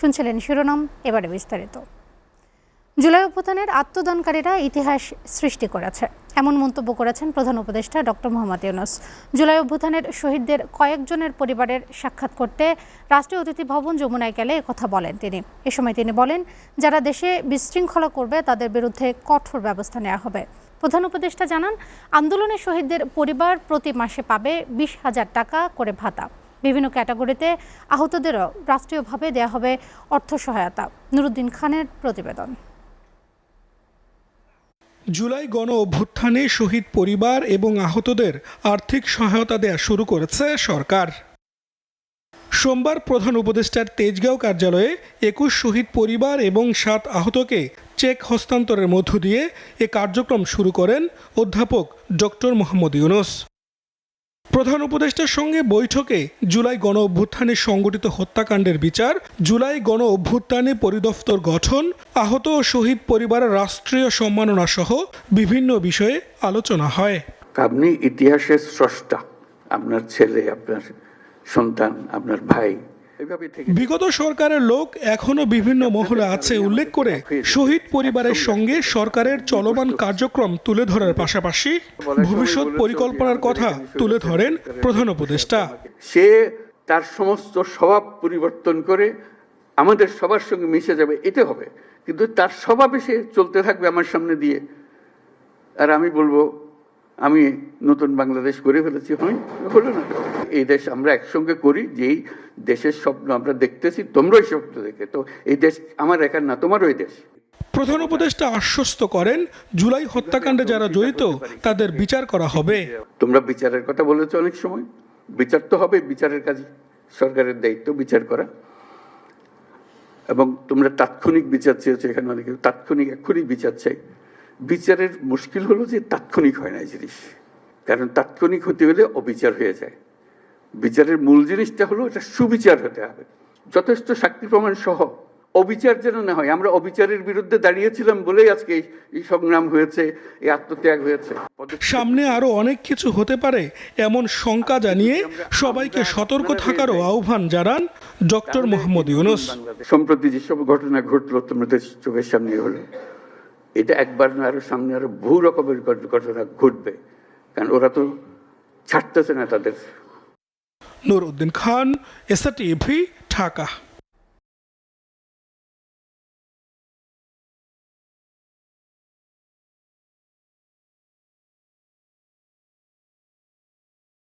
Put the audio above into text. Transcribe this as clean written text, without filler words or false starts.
শুনছিলেন শিরোনাম, এবারে বিস্তারিত। জুলাই অভ্যুত্থানের আত্মদানকারীরা ইতিহাস সৃষ্টি করেছে, এমন মন্তব্য করেছেন প্রধান উপদেষ্টা ডক্টর মোহাম্মদ ইউনূস। জুলাই অভ্যুত্থানের শহীদদের কয়েকজনের পরিবারের সাক্ষাৎ করতে রাষ্ট্রীয় অতিথি ভবন যমুনায় গেলে কথা বলেন তিনি। এ সময় তিনি বলেন, যারা দেশে বিশৃঙ্খলা করবে তাদের বিরুদ্ধে কঠোর ব্যবস্থা নেওয়া হবে। প্রধান উপদেষ্টা জানান, আন্দোলনের শহীদদের পরিবার প্রতি মাসে পাবে 20,000 টাকা করে ভাতা। বিভিন্ন ক্যাটাগরিতে আহতদেরও রাষ্ট্রীয়ভাবে দেওয়া হবে অর্থ সহায়তা। নুরুদ্দিন খানের প্রতিবেদন। জুলাই গণ অভ্যুত্থানে শহীদ পরিবার এবং আহতদের আর্থিক সহায়তা দেয়া শুরু করেছে সরকার। সোমবার প্রধান উপদেষ্টার তেজগাঁও কার্যালয়ে 21 শহীদ পরিবার এবং 7 আহতকে চেক হস্তান্তরের মধ্য দিয়ে এ কার্যক্রম শুরু করেন অধ্যাপক ডক্টর মোহাম্মদ ইউনূস। প্রধান উপদেষ্টার সঙ্গে বৈঠকে জুলাই গণ অভ্যুত্থানে সংগঠিত হত্যাকাণ্ডের বিচার, জুলাই গণ অভ্যুত্থানে পরিদফতর গঠন, আহত ও শহীদ পরিবারের রাষ্ট্রীয় সম্মাননা সহ বিভিন্ন বিষয়ে আলোচনা হয়। আপনি ইতিহাসের স্রষ্টা, আপনার ছেলে, আপনার সন্তান, আপনার ভাই। বিগত সরকারের লোক এখনো বিভিন্ন মহলে আছে উল্লেখ করে শহীদ পরিবারের সঙ্গে সরকারের চলমান কার্যক্রম তুলে ধরার পাশাপাশি ভবিষ্যৎ পরিকল্পনার কথা তুলে ধরেন প্রধান উপদেষ্টা। সে তার সমস্ত স্বভাব পরিবর্তন করে আমাদের সবার সঙ্গে মিশে যাবে, এটা হবে, কিন্তু তার স্বভাবে সে চলতে থাকবে আমার সামনে দিয়ে। আর আমি বলবো আমি নতুন বাংলাদেশ করে ফেলেছি, হলো না। এই দেশ আমরা একসঙ্গে করি, যেই দেশের স্বপ্ন আমরা দেখতেছি, তোমরাই স্বপ্ন দেখে, তো এই দেশ আমার একার না, তোমারও এই দেশ। প্রধান উপদেষ্টা আশ্বস্ত করেন, জুলাই হত্যাকাণ্ডে যারা জড়িত তাদের বিচার করা হবে। তোমরা বিচারের কথা বলেছো অনেক সময়, বিচার তো হবে, বিচারের কাজ সরকারের দায়িত্ব বিচার করা। এবং তোমরা তাৎক্ষণিক বিচার চেয়েছো, এখানে অনেকে তাৎক্ষণিক এক্ষুনি বিচার চাই। বিচারের মুশকিল হলো যে তাৎক্ষণিক হয় না এই জিনিস, কারণ তাৎক্ষণিক হতে হলে অবিচার হয়ে যায়। বিচারের মূল জিনিসটা হলো এটা সুবিচার হতে হবে, যথেষ্ট সাক্ষী প্রমাণ সহ, অবিচার যেন না হয়। আমরা অবিচারের বিরুদ্ধে দাঁড়িয়েছিলাম বলেই আজকে এই সংগ্রাম হয়েছে, এই আত্মত্যাগ হয়েছে। সামনে আরো অনেক কিছু হতে পারে এমন শঙ্কা জানিয়ে সবাইকে সতর্ক থাকারও আহ্বান জানান ডক্টর মোহাম্মদ ইউনূস। সম্প্রতি যেসব ঘটনা ঘটলো তোমাদের চোখের সামনে হলো, এটা একবার না, আরো সামনে আরো বহু রকমের ঘটনা ঘটবে, কারণ ওরা তো ছাড়তেছে না তাদের। নুরুদ্দিন খান, এসআরটিভি, ঢাকা।